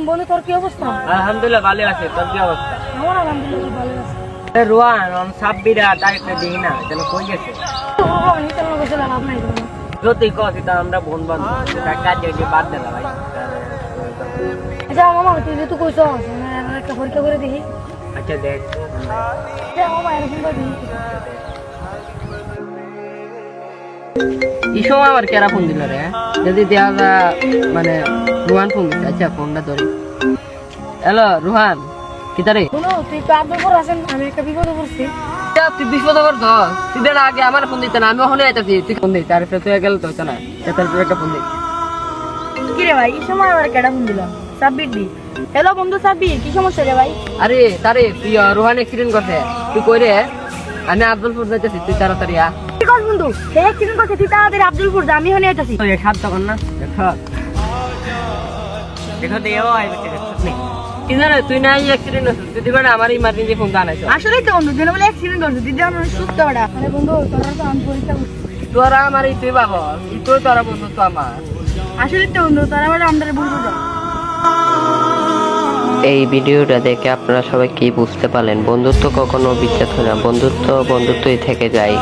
বন্ধু তোর কি অবস্থা? আলহামদুলিল্লাহ ভালো আছে, তোর কি অবস্থা? আমার আলহামদুলিল্লাহ ভালো আছে। রোহান সাব্বিরা তারিখটা দিই না, যেন কই গেছে নিতেন লোক ছিল লাভ নাই কোনো। যদি কছি তা আমরা বোন বান্ধব কাজে বাদ দিলাম ভাই। আচ্ছা মামা তুই যেহেতু কইছ একটা পরীক্ষা করে দেখি। আচ্ছা দেখ মামা এরকম করে দেখি। এই সময় আমার কেরা ফোন দিল রে, যদি দেওয়া মানে রোহান ফোন দিচ্ছে। আচ্ছা ফোনটা ধরি। হ্যালো রোহান, কিতারে শোনো তুই তো আব্দুলপুর আছেন, আমি একটা বিপদে পড়ছি। তুই বিপদ করছ, তুই দেন আগে আমার ফোন দিতে না, আমি ওখানে আইতাছি, তুই ফোন দিই তারপরে তুই গেল তো হচ্ছে না, তারপরে একটা ফোন দিই। কি রে ভাই এই সময় আমার কেডা ফোন দিলাম? সাব্বির দি। হ্যালো বন্ধু সাব্বির, কি সমস্যা রে ভাই? আরে তারে তুই রোহান অ্যাক্সিডেন্ট করছে, তুই কই রে? আমি আব্দুলপুর যাইতেছি, তুই তাড়াতাড়ি আ। কি কর বন্ধু, সে অ্যাক্সিডেন্ট করছে, তুই তাড়াতাড়ি আব্দুলপুর যা, আমি ওখানে আইতাছি। তো এক হাত তখন না দেখো দেখো দেও আইবে নেই কি জানো, তুই না অ্যাক্সিডেন্ট হচ্ছে, তুই দিবা না আমার ইমার্জেন্সি ফোন জানাইছো। আসলেই তো বন্ধু দিনে বলে অ্যাক্সিডেন্ট করছে, তুই যেন সুস্থ ওটা। আরে বন্ধু তোরা তো আমি পরীক্ষা করছি। তোরা আমার তুই বাবা তুই তোরা বন্ধু তো আমার। আসলেই তো বন্ধু তোরা বলে আমাদের বন্ধু যা। এই ভিডিওটা দেখে আপনারা সবাই কি বুঝতে পারলেন? বন্ধুত্ব কখনো বিচ্ছেদ হয় না, বন্ধুত্ব বন্ধুত্বই থেকে যায়।